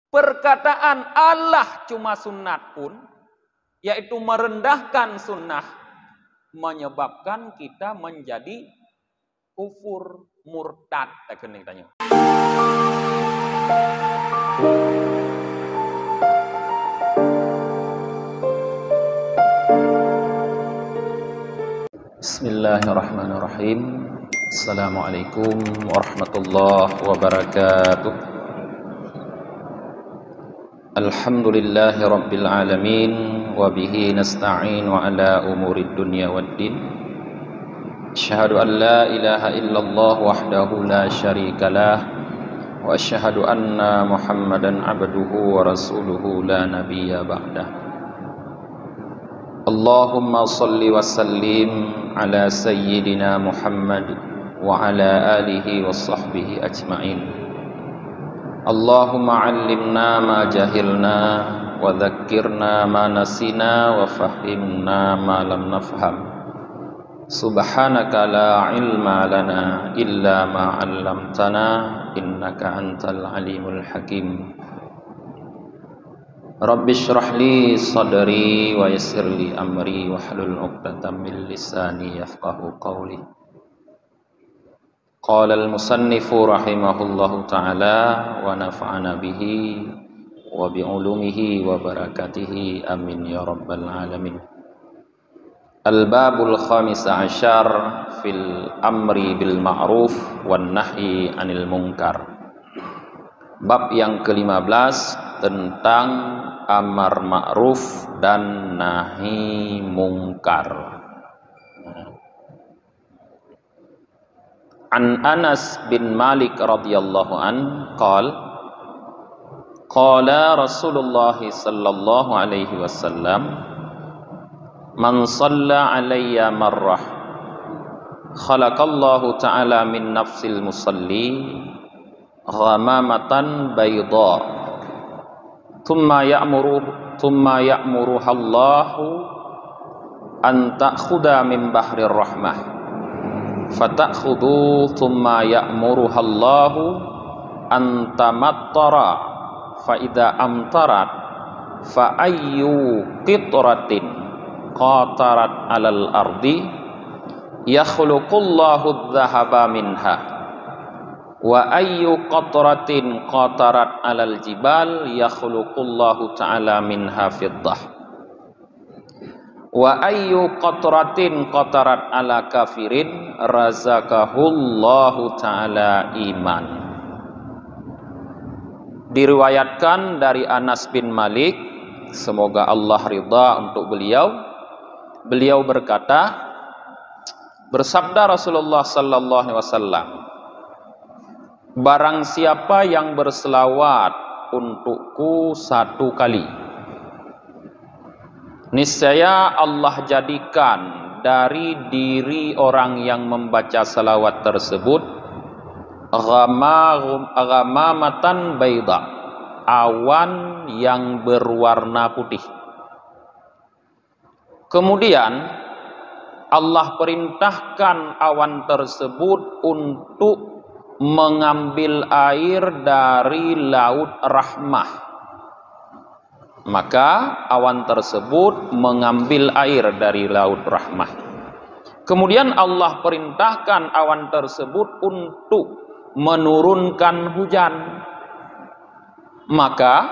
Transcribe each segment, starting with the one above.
perkataan Allah cuma sunat pun, yaitu merendahkan sunnah, menyebabkan kita menjadi kufur murtad. Tanya. Bismillahirrahmanirrahim. Assalamualaikum warahmatullahi wabarakatuh. Alhamdulillahi rabbil alamin, wa bihi nasta'in wa ala umurid dunya waddin. Asyhadu an la ilaha illallah wahdahu la syarikalah, wa asyhadu anna Muhammadan abduhu wa rasuluhu la nabiyya ba'dah. Allahumma salli wa sallim ala sayyidina Muhammad wa ala alihi wa sahbihi ajma'in. Allahumma allimna ma jahilna wa dhakkirna ma nasina wa fahimna ma lam nafham. Subhanaka la ilma lana illa ma 'allamtana innaka antal alimul hakim. Rabbi shrah li sadri wa yassir li amri wahlul 'uqdatam min lisani yafqahu qawli. Qala al-musannifu rahimahullahu ta'ala wa nafa'ana bihi wa bi'ulumihi wa barakatihi amin ya rabbal alamin. Al-babul khamis asyar fil amri bil ma'ruf wan nahyi anil munkar. Bab yang ke-15 tentang amar ma'ruf dan nahi mungkar. An Anas bin Malik radhiyallahu an qala Rasulullah sallallahu alaihi wasallam, man shalla alayya marrah khalaqallahu ta'ala min nafsil musalli ghamamatan bayda thumma ya'muruha Allahu an ta'khudha min bahrir rahmah fatakhudhu thumma ya'muruha Allahu an tamattara fa idza amtarat fa ayyu qitratin qatarat 'alal ardi yakhluqullahu adh-dhahaba minha wa ayyu qatratin qatarat 'alal jibal yakhluqullahu ta'ala minha fiddah wa ayyu qatratin qatarat ala kafirin razaqahullahu ta'ala iman. Diriwayatkan dari Anas bin Malik, semoga Allah ridha untuk beliau berkata, bersabda Rasulullah sallallahu alaihi wasallam, barang siapa yang berselawat untukku 1 kali, niscaya Allah jadikan dari diri orang yang membaca salawat tersebut ghamamatan bayda, awan yang berwarna putih. Kemudian Allah perintahkan awan tersebut untuk mengambil air dari laut rahmah. Maka awan tersebut mengambil air dari laut rahmah. Kemudian Allah perintahkan awan tersebut untuk menurunkan hujan. Maka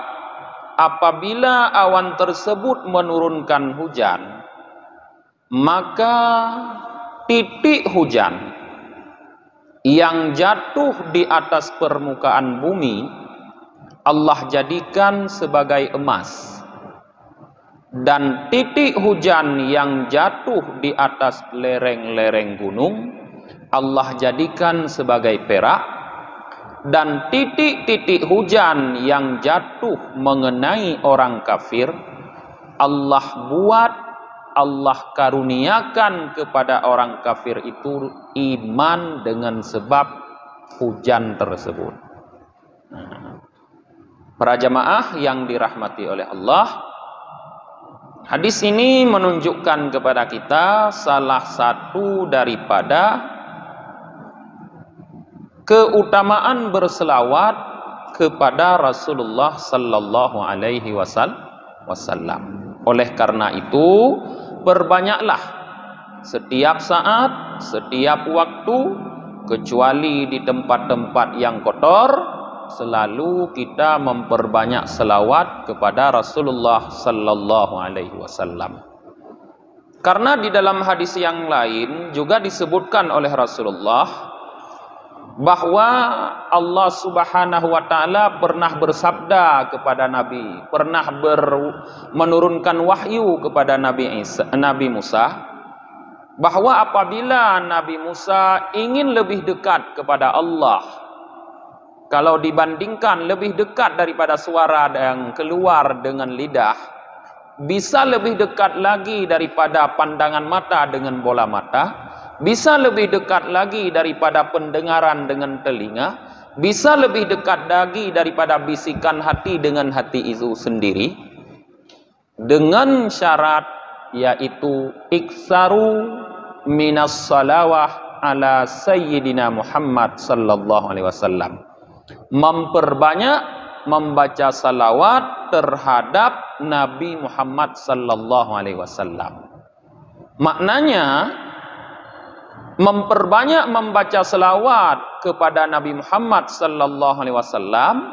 apabila awan tersebut menurunkan hujan, maka titik hujan yang jatuh di atas permukaan bumi Allah jadikan sebagai emas, dan titik hujan yang jatuh di atas lereng-lereng gunung Allah jadikan sebagai perak, dan titik-titik hujan yang jatuh mengenai orang kafir Allah karuniakan kepada orang kafir itu iman dengan sebab hujan tersebut. Para jamaah yang dirahmati oleh Allah, hadis ini menunjukkan kepada kita salah satu daripada keutamaan berselawat kepada Rasulullah sallallahu alaihi wasallam. Oleh karena itu, perbanyaklah setiap saat, setiap waktu, kecuali di tempat-tempat yang kotor, selalu kita memperbanyak selawat kepada Rasulullah sallallahu alaihi wasallam. Karena di dalam hadis yang lain juga disebutkan oleh Rasulullah bahwa Allah Subhanahu wa taala pernah bersabda kepada Nabi, pernah menurunkan wahyu kepada Nabi Musa, bahwa apabila Nabi Musa ingin lebih dekat kepada Allah, kalau dibandingkan lebih dekat daripada suara yang keluar dengan lidah, bisa lebih dekat lagi daripada pandangan mata dengan bola mata, bisa lebih dekat lagi daripada pendengaran dengan telinga, bisa lebih dekat lagi daripada bisikan hati dengan hati itu sendiri, dengan syarat yaitu iksaru minas salawah ala sayyidina Muhammad sallallahu alaihi wasallam, memperbanyak membaca salawat terhadap Nabi Muhammad sallallahu alaihi wasallam. Maknanya memperbanyak membaca salawat kepada Nabi Muhammad sallallahu alaihi wasallam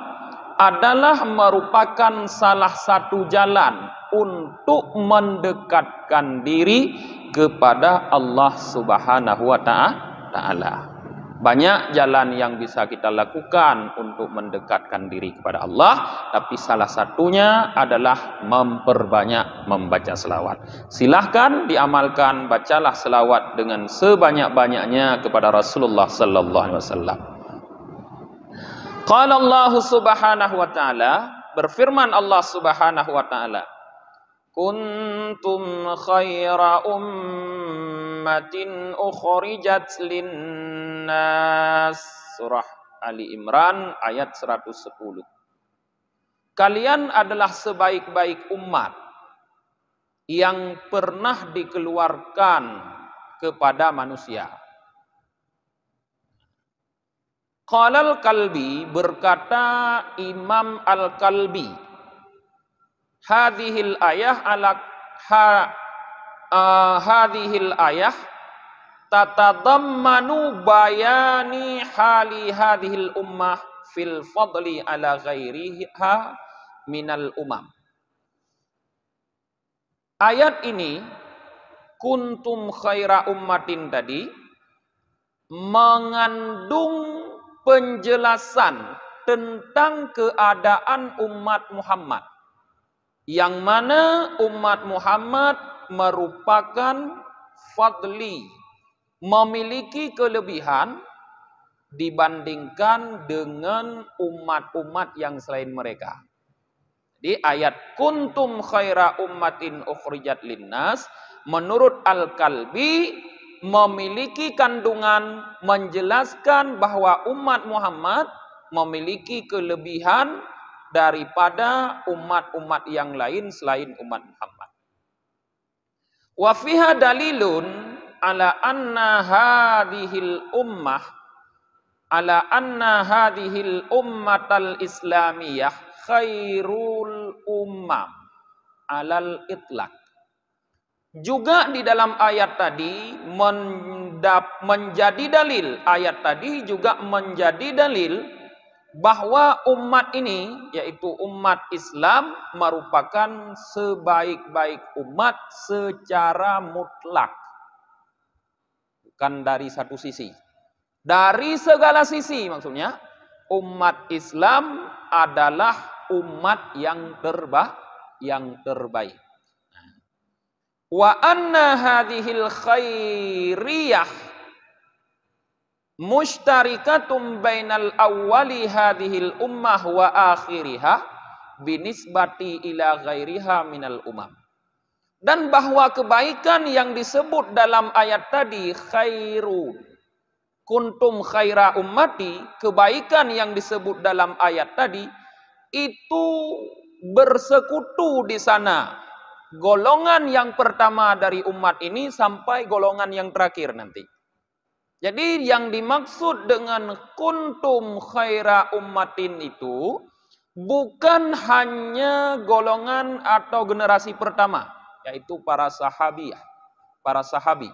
adalah merupakan salah satu jalan untuk mendekatkan diri kepada Allah Subhanahu wa taala. Banyak jalan yang bisa kita lakukan untuk mendekatkan diri kepada Allah, tapi salah satunya adalah memperbanyak membaca selawat. Silahkan diamalkan, bacalah selawat dengan sebanyak-banyaknya kepada Rasulullah sallallahu alaihi wasallam. Qala Allah Subhanahu wa taala, berfirman Allah Subhanahu wa taala, kuntum khaira ummatin ukhrijat linnas. Surah Ali Imran ayat 110. Kalian adalah sebaik-baik umat yang pernah dikeluarkan kepada manusia. Qala al-Kalbi, berkata Imam Al-Kalbi, hadhil ayah hadhil ayah tatadammanu bayani hali hadhil ummah fil fadli ala ghairiha minal umam. Ayat ini, kuntum khaira ummatin tadi, mengandung penjelasan tentang keadaan umat Muhammad, yang mana umat Muhammad merupakan fadli, memiliki kelebihan dibandingkan dengan umat-umat yang selain mereka. Di ayat kuntum khaira ummatin ukhrijat linnas, menurut Al-Kalbi, memiliki kandungan menjelaskan bahwa umat Muhammad memiliki kelebihan daripada umat-umat yang lain selain umat Muhammad. Wa fiha dalilun ala anna hadhil ummatal islamiyah khairul ummam alal itlaq. Juga di dalam ayat tadi menjadi dalil, ayat tadi juga menjadi dalil bahwa umat ini, yaitu umat Islam, merupakan sebaik-baik umat secara mutlak. Bukan dari satu sisi. Dari segala sisi maksudnya, umat Islam adalah umat yang terbaik. Wa anna hadhil khairiyah mustarikatum bainal awwali hadhil ummah wa akhiriha binisbati ila ghairiha minal umam. Dan bahwa kebaikan yang disebut dalam ayat tadi, khairun, kuntum khaira ummati, kebaikan yang disebut dalam ayat tadi itu bersekutu di sana golongan yang pertama dari umat ini sampai golongan yang terakhir nanti. Jadi yang dimaksud dengan kuntum khaira ummatin itu bukan hanya golongan atau generasi pertama, yaitu para sahabiah, para sahabi.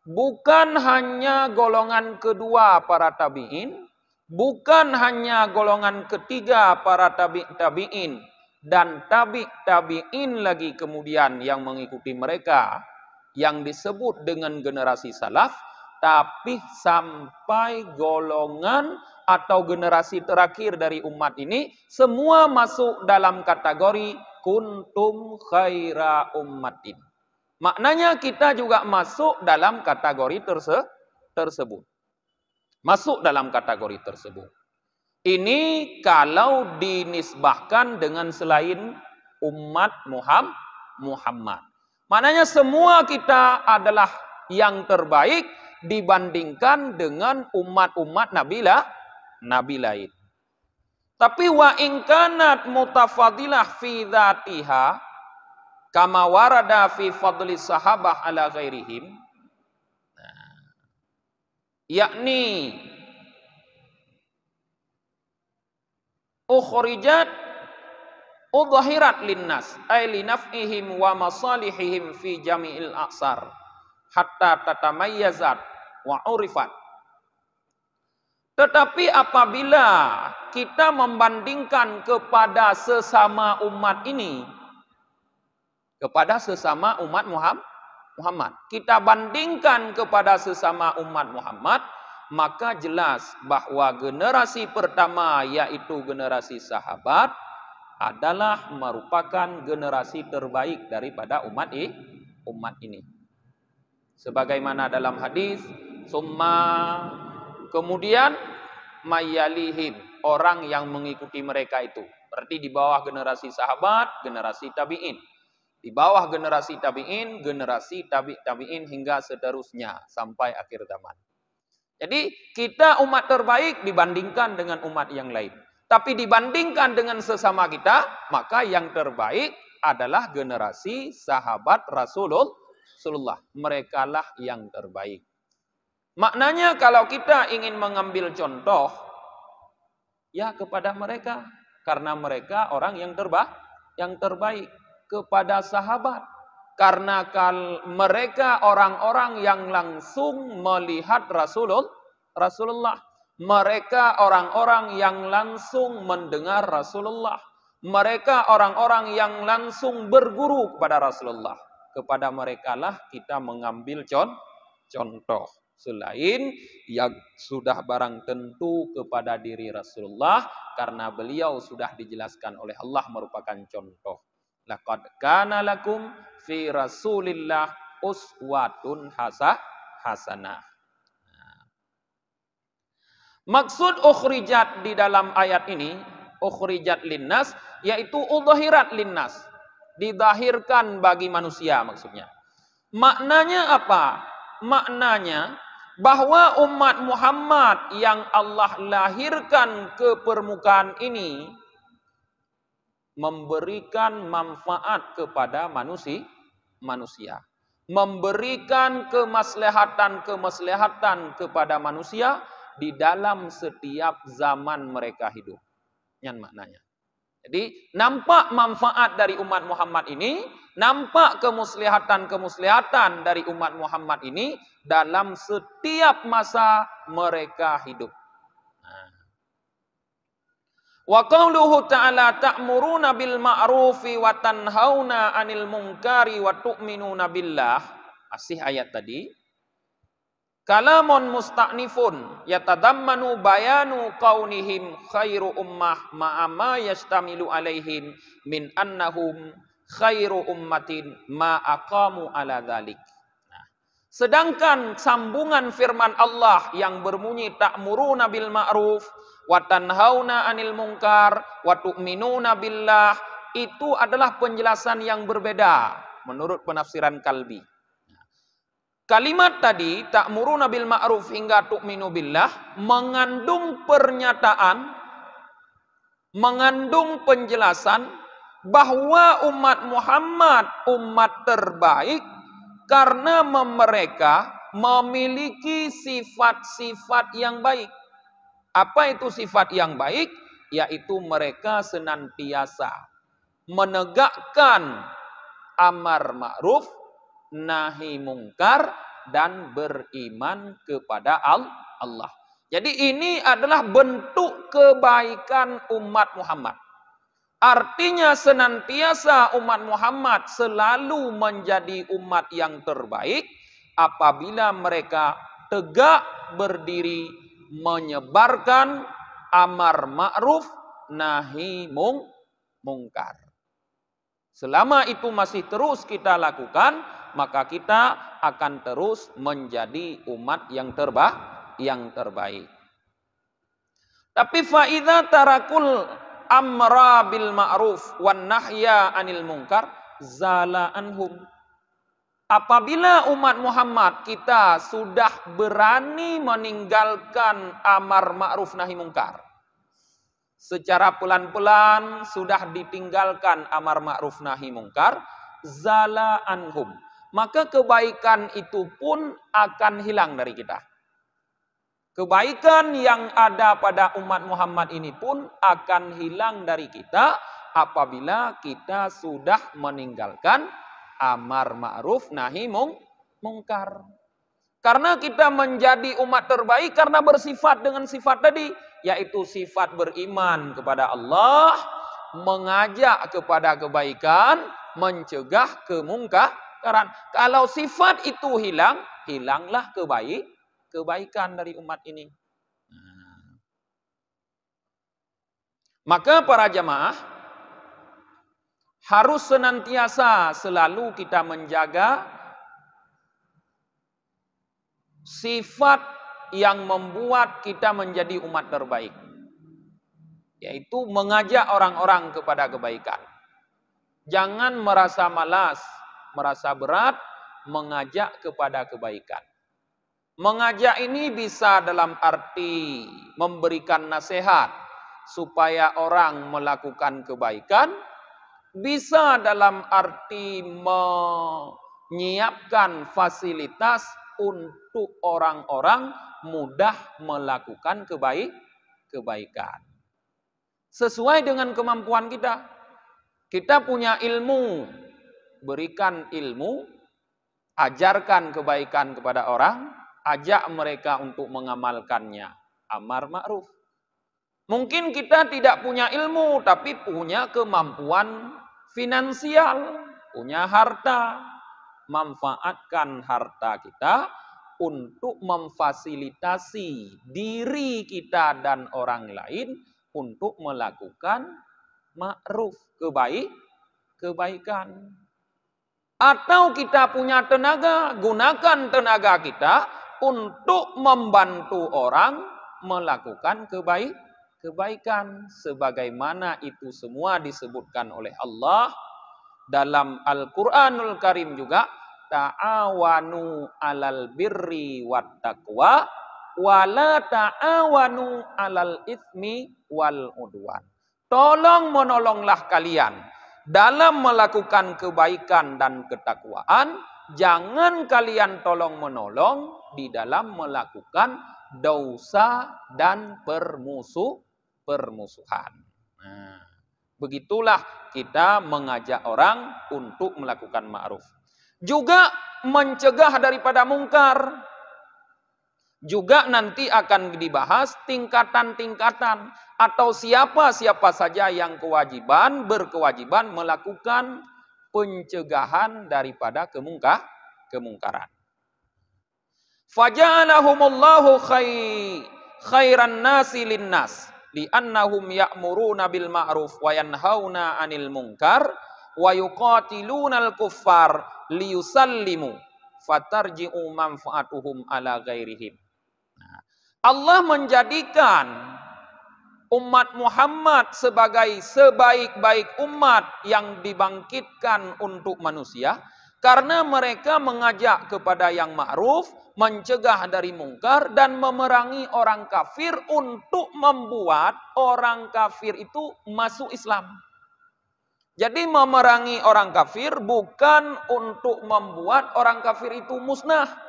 Bukan hanya golongan kedua para tabi'in, bukan hanya golongan ketiga para tabi'in, dan tabi'in lagi kemudian yang mengikuti mereka, yang disebut dengan generasi salaf, tapi sampai golongan atau generasi terakhir dari umat ini, semua masuk dalam kategori kuntum khaira ummatin. Maknanya kita juga masuk dalam kategori tersebut. Masuk dalam kategori tersebut. Ini kalau dinisbahkan dengan selain umat Muhammad. Maknanya semua kita adalah yang terbaik dibandingkan dengan umat-umat nabi lain. Tapi wa in kanat mutafadilah fi dzatiha kama warada fi fadli sahabah ala ghairihim, yakni ukhrijat udhirat linnas ay linaf'ihim wa masalihihim fi jami'il a'sar hatta tatamayyazat wa urifat. Tetapi apabila kita membandingkan kepada sesama umat ini, kepada sesama umat Muhammad, kita bandingkan kepada sesama umat Muhammad, maka jelas bahwa generasi pertama yaitu generasi sahabat adalah merupakan generasi terbaik daripada umat ini. Sebagaimana dalam hadis, summa, kemudian mayalihim, orang yang mengikuti mereka itu. Berarti di bawah generasi sahabat, generasi tabi'in. Di bawah generasi tabi'in, generasi tabi'in hingga seterusnya sampai akhir zaman. Jadi kita umat terbaik dibandingkan dengan umat yang lain. Tapi dibandingkan dengan sesama kita, maka yang terbaik adalah generasi sahabat Rasulullah. Merekalah yang terbaik. Maknanya kalau kita ingin mengambil contoh, ya kepada mereka. Karena mereka orang yang terbaik. Kepada sahabat. Karena mereka orang-orang yang langsung melihat Rasulullah. Mereka orang-orang yang langsung mendengar Rasulullah. Mereka orang-orang yang langsung berguru kepada Rasulullah. Kepada merekalah kita mengambil contoh. Selain yang sudah barang tentu kepada diri Rasulullah. Karena beliau sudah dijelaskan oleh Allah merupakan contoh. Laqad kana lakum fi Rasulillah uswatun hasanah. Maksud ukhrijat di dalam ayat ini, ukhrijat linnas, yaitu udhirat linnas. Didahirkan bagi manusia maksudnya. Maknanya apa? Maknanya bahwa umat Muhammad yang Allah lahirkan ke permukaan ini memberikan manfaat kepada manusia. Memberikan kemaslahatan kepada manusia di dalam setiap zaman mereka hidup. Yang maknanya. Jadi nampak manfaat dari umat Muhammad ini, nampak kemaslahatan dari umat Muhammad ini dalam setiap masa mereka hidup. Wa qauluhu ta'ala ta'muruna bil ma'rufi wa tanhauna 'anil munkari wa tu'minuna billah. Masih ayat tadi. Kalamun musta'nifun yatadammanu bayanu kaunihim khairu ummah ma'ama yastamilu alaihim min annahum khairu ummatin ma aqamu ala dhalik. Sedangkan sambungan firman Allah yang berbunyi ta'muruna bil ma'ruf wa tanhauna 'anil munkar wa tu'minuna billah, itu adalah penjelasan yang berbeda menurut penafsiran Kalbi. Kalimat tadi ta'muruna bil ma'ruf hingga tu'minu billah mengandung pernyataan, mengandung penjelasan bahwa umat Muhammad umat terbaik karena mereka memiliki sifat-sifat yang baik. Apa itu sifat yang baik? Yaitu mereka senantiasa menegakkan amar ma'ruf, nahi mungkar, dan beriman kepada Allah. Jadi ini adalah bentuk kebaikan umat Muhammad. Artinya senantiasa umat Muhammad selalu menjadi umat yang terbaik apabila mereka tegak berdiri menyebarkan amar ma'ruf nahi mungkar. Selama itu masih terus kita lakukan, maka kita akan terus menjadi umat yang terbaik. Tapi faida tarakul amra bil ma'ruf wan nahya anil munkar zala anhum. Apabila umat Muhammad kita sudah berani meninggalkan amar ma'ruf nahi mungkar, secara pelan-pelan sudah ditinggalkan amar ma'ruf nahi mungkar, zala anhum, maka kebaikan itu pun akan hilang dari kita. Kebaikan yang ada pada umat Muhammad ini pun akan hilang dari kita apabila kita sudah meninggalkan amar ma'ruf nahi mungkar. Karena kita menjadi umat terbaik karena bersifat dengan sifat tadi, yaitu sifat beriman kepada Allah, mengajak kepada kebaikan, mencegah kemungkaran. Kalau sifat itu hilang, hilanglah kebaikan dari umat ini. Maka para jamaah harus senantiasa selalu kita menjaga sifat yang membuat kita menjadi umat terbaik, yaitu mengajak orang-orang kepada kebaikan. Jangan merasa malas, merasa berat mengajak kepada kebaikan. Mengajak ini bisa dalam arti memberikan nasihat supaya orang melakukan kebaikan, bisa dalam arti menyiapkan fasilitas untuk orang-orang mudah melakukan kebaikan. Sesuai dengan kemampuan kita. Kita punya ilmu, berikan ilmu, ajarkan kebaikan kepada orang, ajak mereka untuk mengamalkannya. Amar ma'ruf. Mungkin kita tidak punya ilmu, tapi punya kemampuan finansial, punya harta. Manfaatkan harta kita untuk memfasilitasi diri kita dan orang lain untuk melakukan ma'ruf, kebaikan. Atau kita punya tenaga, gunakan tenaga kita untuk membantu orang melakukan kebaikan. Sebagaimana itu semua disebutkan oleh Allah dalam Al-Quranul Karim juga, ta'awanu alal birri wat taqwa wa la ta'awanu alal itsmi wal udwan. Tolong menolonglah kalian dalam melakukan kebaikan dan ketakwaan, jangan kalian tolong menolong di dalam melakukan dosa dan permusuhan. Nah, begitulah kita mengajak orang untuk melakukan ma'ruf. Juga mencegah daripada mungkar. Juga nanti akan dibahas tingkatan-tingkatan atau siapa-siapa saja yang berkewajiban melakukan pencegahan daripada kemungkaran. Faja'alahumullahu khairan nasi linnas li'annahum ya'muruna bil ma'ruf wa yanhauna 'anil munkar wa yuqatilunal kuffar liyusallimu fatarji'u manfaatuhum ala ghairihim. Allah menjadikan umat Muhammad sebagai sebaik-baik umat yang dibangkitkan untuk manusia karena mereka mengajak kepada yang ma'ruf, mencegah dari mungkar, dan memerangi orang kafir untuk membuat orang kafir itu masuk Islam. Jadi memerangi orang kafir bukan untuk membuat orang kafir itu musnah.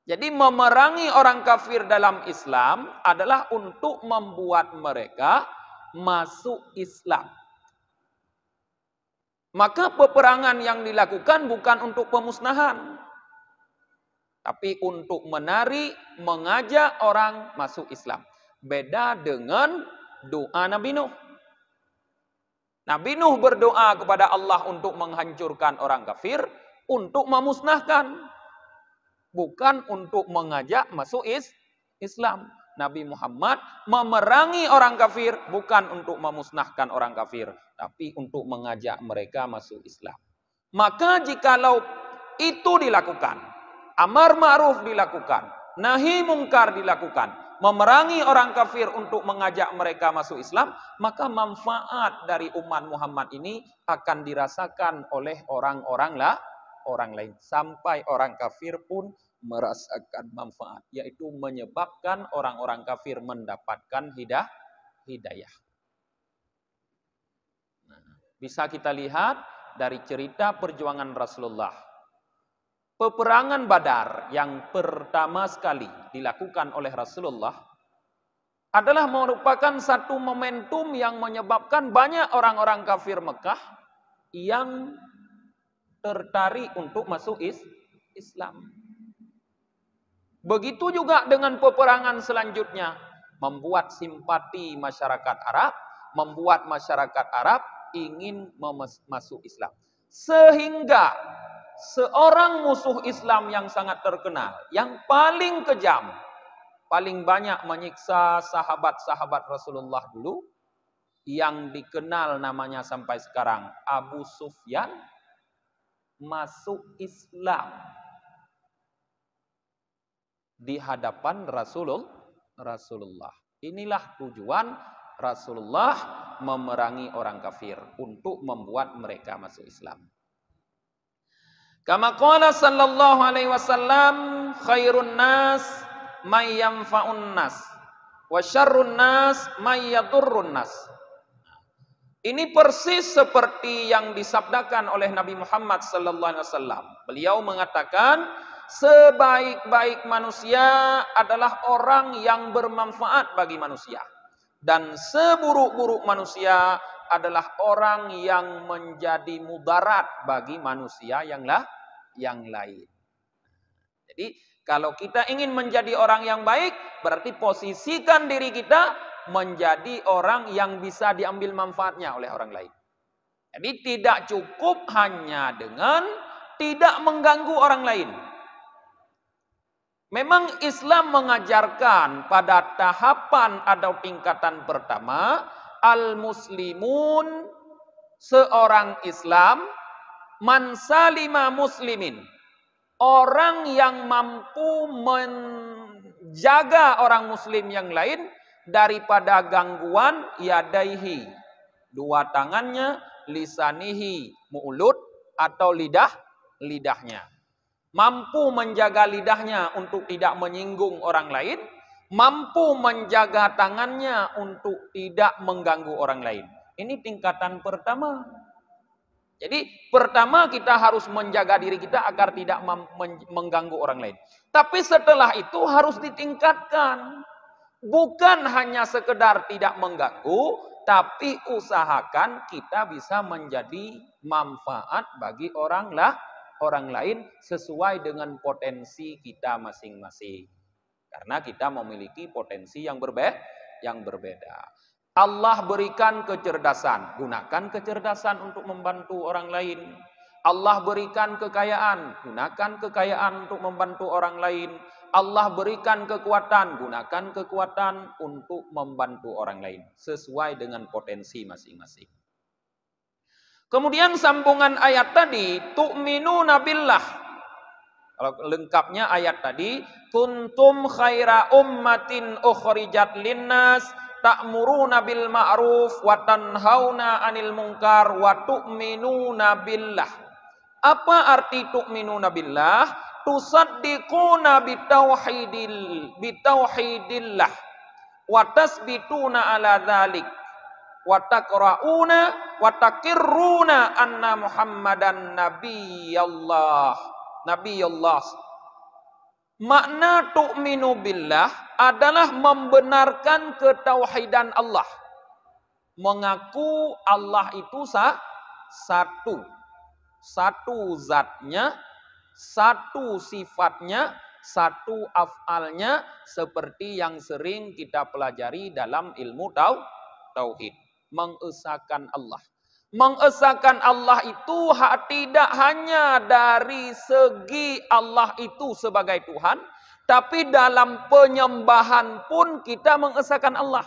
Jadi memerangi orang kafir dalam Islam adalah untuk membuat mereka masuk Islam. Maka peperangan yang dilakukan bukan untuk pemusnahan, tapi untuk menarik, mengajak orang masuk Islam. Beda dengan doa Nabi Nuh. Nabi Nuh berdoa kepada Allah untuk menghancurkan orang kafir, untuk memusnahkan, bukan untuk mengajak masuk Islam. Nabi Muhammad memerangi orang kafir bukan untuk memusnahkan orang kafir, tapi untuk mengajak mereka masuk Islam. Maka jikalau itu dilakukan, amar ma'ruf dilakukan, nahi mungkar dilakukan, memerangi orang kafir untuk mengajak mereka masuk Islam, maka manfaat dari umat Muhammad ini akan dirasakan oleh orang lain. Sampai orang kafir pun merasakan manfaat, yaitu menyebabkan orang-orang kafir mendapatkan hidayah. Bisa kita lihat dari cerita perjuangan Rasulullah. Peperangan Badar yang pertama sekali dilakukan oleh Rasulullah adalah merupakan satu momentum yang menyebabkan banyak orang-orang kafir Mekah yang tertarik untuk masuk Islam. Begitu juga dengan peperangan selanjutnya, membuat simpati masyarakat Arab, membuat masyarakat Arab ingin masuk Islam. Sehingga seorang musuh Islam yang sangat terkenal, yang paling kejam, paling banyak menyiksa sahabat-sahabat Rasulullah dulu, yang dikenal namanya sampai sekarang, Abu Sufyan, masuk Islam di hadapan Rasulullah. Inilah tujuan Rasulullah memerangi orang kafir, untuk membuat mereka masuk Islam. Kama qala sallallahu alaihi wasallam, khairun nas may yanfa'un nas wa syarrun nas may yadurrun nas. Ini persis seperti yang disabdakan oleh Nabi Muhammad sallallahu alaihi wasallam. Beliau mengatakan, sebaik-baik manusia adalah orang yang bermanfaat bagi manusia, dan seburuk-buruk manusia adalah orang yang menjadi mudarat bagi manusia yang lain. Jadi kalau kita ingin menjadi orang yang baik, berarti posisikan diri kita menjadi orang yang bisa diambil manfaatnya oleh orang lain. Jadi tidak cukup hanya dengan tidak mengganggu orang lain. Memang Islam mengajarkan pada tahapan atau tingkatan pertama, al-muslimun, seorang Islam, man salima muslimin, orang yang mampu menjaga orang muslim yang lain daripada gangguan yadaihi, dua tangannya, lisanihi, mulut atau lidahnya. Mampu menjaga lidahnya untuk tidak menyinggung orang lain, mampu menjaga tangannya untuk tidak mengganggu orang lain. Ini tingkatan pertama. Jadi pertama kita harus menjaga diri kita agar tidak mengganggu orang lain. Tapi setelah itu harus ditingkatkan. Bukan hanya sekedar tidak mengganggu, tapi usahakan kita bisa menjadi manfaat bagi orang lain sesuai dengan potensi kita masing-masing. Karena kita memiliki potensi yang berbeda. Allah berikan kecerdasan, gunakan kecerdasan untuk membantu orang lain. Allah berikan kekayaan, gunakan kekayaan untuk membantu orang lain. Allah berikan kekuatan, gunakan kekuatan untuk membantu orang lain sesuai dengan potensi masing-masing. Kemudian sambungan ayat tadi, tu'minuna billah. Kalau lengkapnya ayat tadi, kuntum khaira ummatin ukhrijat linnas ta'muruna bil ma'ruf wa tanhauna 'anil munkar wa tu'minuna billah. Apa arti tu'minuna billah? Tusaddiquna bitauhidillah wa tasbituna ala dzalik wa taqra'una wa taqirruna anna Muhammadan nabiyallah. Makna tu'minu billah adalah membenarkan ketauhidan Allah. Mengaku Allah itu satu. Satu zatnya, satu sifatnya, satu af'alnya, seperti yang sering kita pelajari dalam ilmu tauhid. Mengesahkan Allah. Mengesahkan Allah itu tidak hanya dari segi Allah itu sebagai Tuhan, tapi dalam penyembahan pun kita mengesahkan Allah.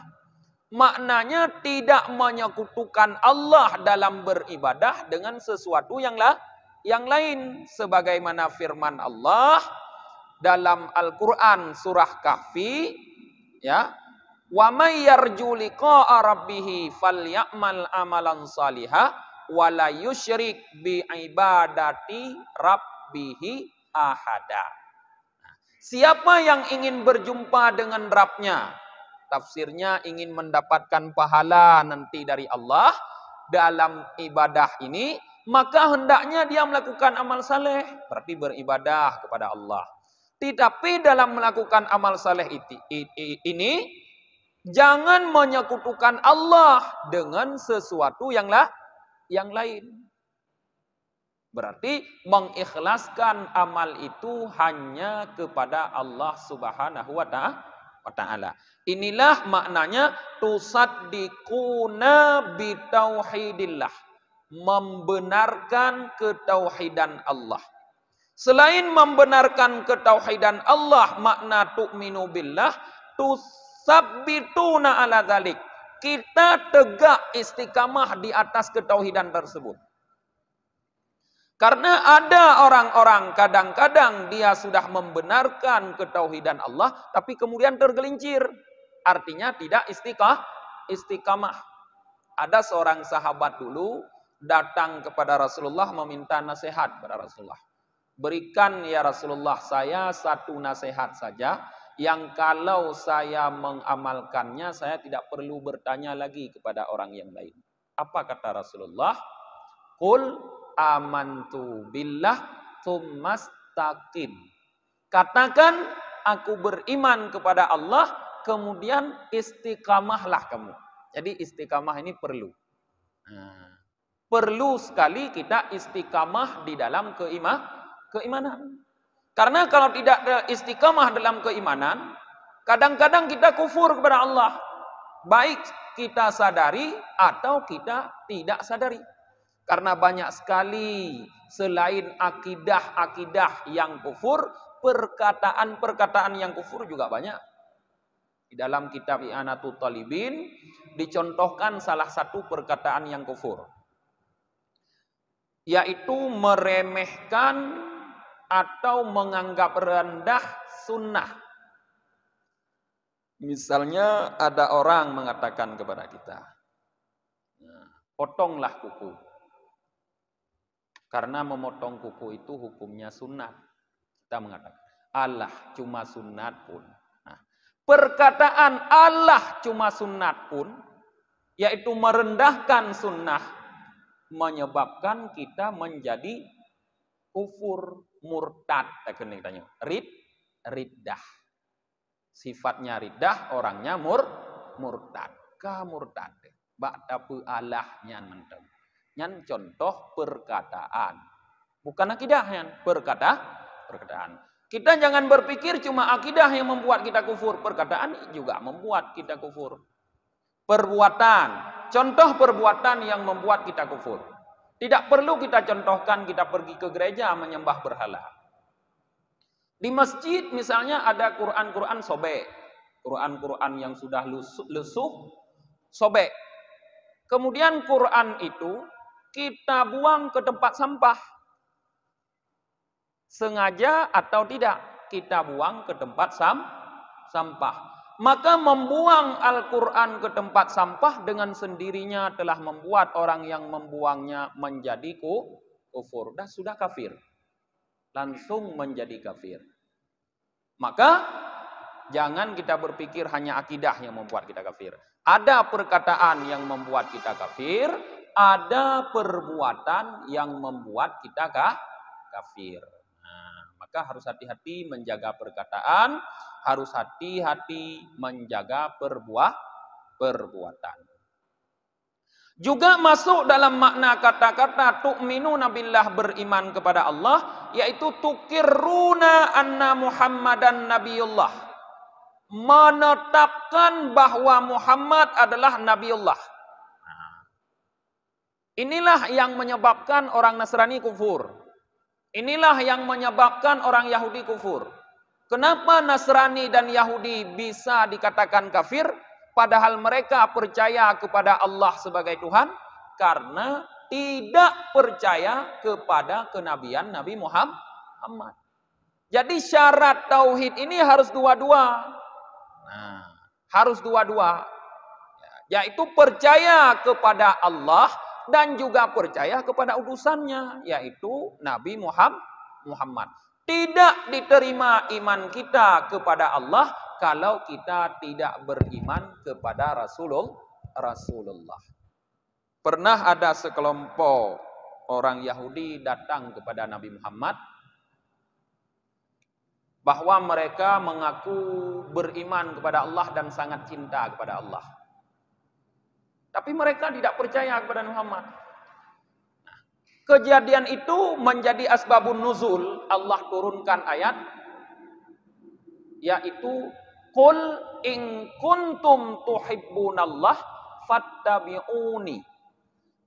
Maknanya tidak menyekutukan Allah dalam beribadah dengan sesuatu yang lain. Sebagaimana firman Allah dalam Al-Quran surah Kahfi, ya, wa may yarju liqa'a rabbih falyamal amalan salihah wa la yusyrik bi ibadati rabbih ahada. Siapa yang ingin berjumpa dengan Rabbnya, tafsirnya ingin mendapatkan pahala nanti dari Allah dalam ibadah ini, maka hendaknya dia melakukan amal saleh, berarti beribadah kepada Allah. Tetapi dalam melakukan amal saleh ini jangan menyekutukan Allah dengan sesuatu yang lain. Berarti mengikhlaskan amal itu hanya kepada Allah Subhanahu wa ta'ala. Inilah maknanya tusaddiquna bitauhidillah. Membenarkan ketauhidan Allah. Selain membenarkan ketauhidan Allah, makna tu'minu billah, sabbituna ala dzalik. Kita tegak istiqamah di atas ketauhidan tersebut. Karena ada orang-orang kadang-kadang dia sudah membenarkan ketauhidan Allah, tapi kemudian tergelincir. Artinya tidak istiqamah. Ada seorang sahabat dulu datang kepada Rasulullah meminta nasihat kepada Rasulullah. Berikan ya Rasulullah saya satu nasihat saja, yang kalau saya mengamalkannya, saya tidak perlu bertanya lagi kepada orang yang lain. Apa kata Rasulullah? Qul amantu billah tsumastaqim. Katakan aku beriman kepada Allah, kemudian istiqamahlah kamu. Jadi istiqamah ini perlu. Perlu sekali kita istiqamah di dalam keimanan. Karena kalau tidak istiqamah dalam keimanan, kadang-kadang kita kufur kepada Allah. Baik kita sadari atau kita tidak sadari. Karena banyak sekali selain akidah-akidah yang kufur, perkataan-perkataan yang kufur juga banyak. Di dalam kitab I'anatul Talibin dicontohkan salah satu perkataan yang kufur, yaitu meremehkan atau menganggap rendah sunnah. Misalnya ada orang mengatakan kepada kita, potonglah kuku. Karena memotong kuku itu hukumnya sunat. Kita mengatakan, Allah cuma sunat pun. Nah, perkataan Allah cuma sunat pun, yaitu merendahkan sunnah, menyebabkan kita menjadi kufur, murtad. Riddah. Sifatnya riddah, orangnya murtad. Murtad. Ba'da Allahnya menteng. Nyan contoh perkataan. Bukan akidah yang perkataan. Kita jangan berpikir cuma akidah yang membuat kita kufur. Perkataan juga membuat kita kufur. Perbuatan. Contoh perbuatan yang membuat kita kufur. Tidak perlu kita contohkan kita pergi ke gereja menyembah berhala. Di masjid misalnya ada Quran-Quran sobek. Quran-Quran yang sudah lusuh, sobek. Kemudian Quran itu kita buang ke tempat sampah. Sengaja atau tidak, kita buang ke tempat sampah. Maka membuang Al-Quran ke tempat sampah dengan sendirinya telah membuat orang yang membuangnya menjadi kufur. Dan sudah kafir. Langsung menjadi kafir. Maka jangan kita berpikir hanya akidah yang membuat kita kafir. Ada perkataan yang membuat kita kafir, ada perbuatan yang membuat kita kafir. Nah, Maka harus hati-hati menjaga perkataan, harus hati-hati menjaga perbuatan. Juga masuk dalam makna kata-kata tu'minuna billah, beriman kepada Allah, yaitu tukirruna anna Muhammadan nabiyullah, menetapkan bahwa Muhammad adalah nabiullah. Inilah yang menyebabkan orang Nasrani kufur. Inilah yang menyebabkan orang Yahudi kufur. Kenapa Nasrani dan Yahudi bisa dikatakan kafir, padahal mereka percaya kepada Allah sebagai Tuhan? Karena tidak percaya kepada kenabian Nabi Muhammad. Jadi syarat tauhid ini harus dua-dua. Nah, harus dua-dua. Yaitu percaya kepada Allah dan juga percaya kepada utusannya, yaitu Nabi Muhammad. Tidak diterima iman kita kepada Allah kalau kita tidak beriman kepada Rasulullah. Pernah ada sekelompok orang Yahudi datang kepada Nabi Muhammad bahwa mereka mengaku beriman kepada Allah dan sangat cinta kepada Allah. Tapi mereka tidak percaya kepada Muhammad. Kejadian itu menjadi asbabun nuzul. Allah turunkan ayat, yaitu Qul in kuntum tuhibbunallah fattabi'uni.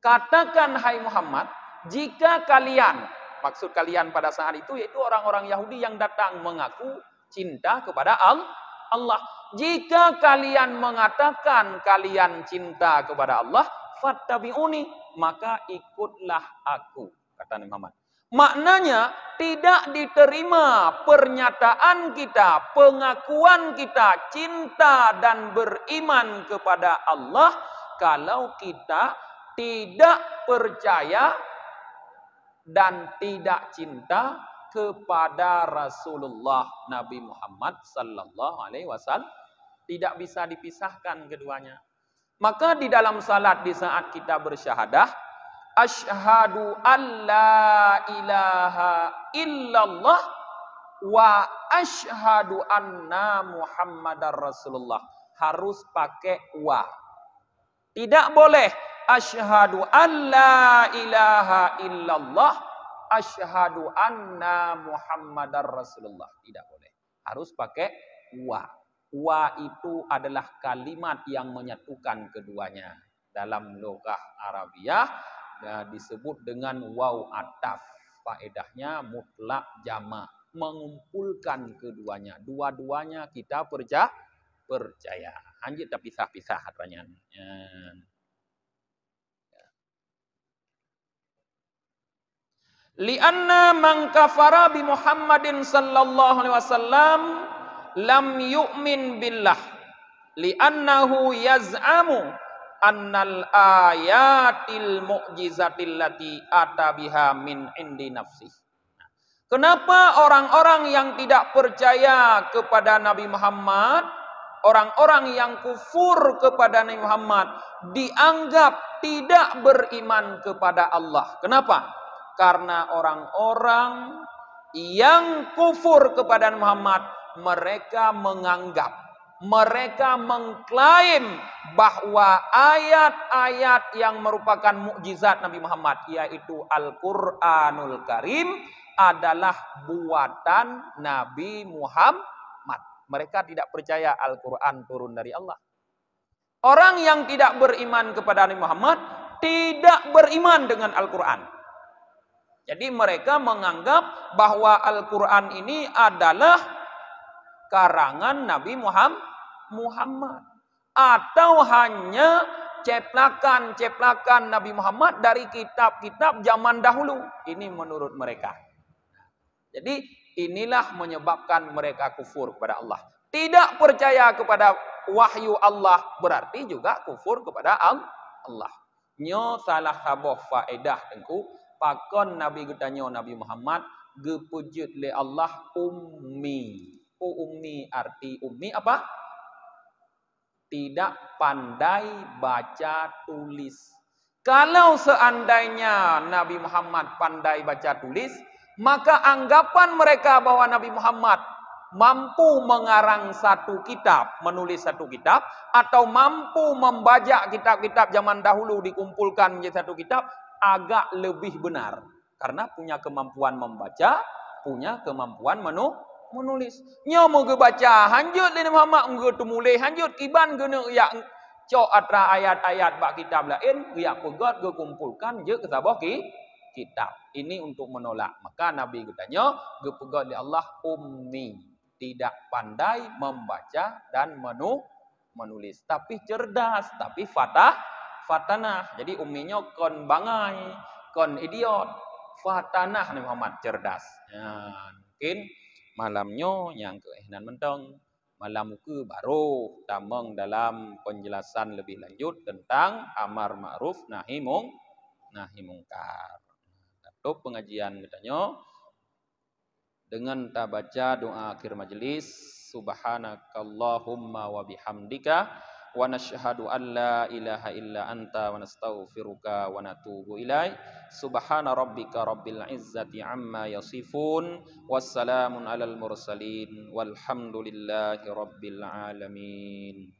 Katakan hai Muhammad, jika kalian, maksud kalian pada saat itu yaitu orang-orang Yahudi yang datang mengaku cinta kepada Allah. Jika kalian mengatakan kalian cinta kepada Allah, fattabi'uni, maka ikutlah aku, kata Nabi Muhammad. Maknanya tidak diterima pernyataan kita, pengakuan kita cinta dan beriman kepada Allah kalau kita tidak percaya dan tidak cinta kepada Rasulullah Nabi Muhammad sallallahu alaihi wasallam. Tidak bisa dipisahkan keduanya. Maka di dalam salat di saat kita bersyahadah, asyhadu alla ilaha illallah wa asyhadu anna Muhammadar Rasulullah, harus pakai wa. Tidak boleh asyhadu alla ilaha illallah asyhadu anna Muhammadar Rasulullah. Tidak boleh. Harus pakai wa. Wa itu adalah kalimat yang menyatukan keduanya. Dalam logah Arabiah disebut dengan waw ataf. Faedahnya mutlak jama, mengumpulkan keduanya. Dua-duanya kita percaya. Anjir tak pisah-pisah katanya. Lianna man kafara bi Muhammadin sallallahu alaihi wasallam lam yu'min billah li'annahu yaz'amu annal ayatil mu'jizatil lati atabiha min indi nafsih. Kenapa orang-orang yang tidak percaya kepada Nabi Muhammad, orang-orang yang kufur kepada Nabi Muhammad dianggap tidak beriman kepada Allah? Kenapa? Karena orang-orang yang kufur kepada Nabi Muhammad, mereka menganggap, mereka mengklaim bahwa ayat-ayat yang merupakan mukjizat Nabi Muhammad, yaitu Al-Quranul Karim, adalah buatan Nabi Muhammad. Mereka tidak percaya Al-Quran turun dari Allah. Orang yang tidak beriman kepada Nabi Muhammad tidak beriman dengan Al-Quran. Jadi mereka menganggap bahwa Al-Quran ini adalah karangan Nabi Muhammad atau hanya ceplakan-ceplakan Nabi Muhammad dari kitab-kitab zaman dahulu. Ini menurut mereka. Jadi inilah menyebabkan mereka kufur kepada Allah. Tidak percaya kepada wahyu Allah berarti juga kufur kepada Allah. Nyo salah saboh faedah tengku pakon Nabi getanyo Nabi Muhammad gepujut le Allah ummi. Ummi arti ummi apa? Tidak pandai baca tulis. Kalau seandainya Nabi Muhammad pandai baca tulis, Maka anggapan mereka bahwa Nabi Muhammad mampu mengarang satu kitab, menulis satu kitab, atau mampu membajak kitab-kitab zaman dahulu dikumpulkan menjadi satu kitab, agak lebih benar. Karena punya kemampuan membaca, punya kemampuan menulis. Nyo mau baca hanjut Nabi Muhammad, mau tumulih hanjut kiban guna yak cok atra ayat-ayat bak kitab lain, yak pegot ge kumpulkan je ke sabah kitab. Ini untuk menolak. Maka Nabi katanya, ge pegot di Allah ummi, tidak pandai membaca dan menulis, tapi cerdas, tapi fatanah. Jadi umminya kon bangai, kon idiot, fatanah Nabi Muhammad cerdas. Ya, mungkin malamnya yang keinan mentong malam ke baru tamang dalam penjelasan lebih lanjut tentang amar ma'ruf nahi mungkar. Untuk pengajian katanya dengan kita baca doa akhir majelis, subhanakallahumma wa bihamdika wa nashhadu an la ilaha illa anta wa nastaghfiruka wa natubu ilaik. Subhana rabbika rabbil izzati amma yasifun, wassalamun alal mursalin, walhamdulillahi rabbil alamin.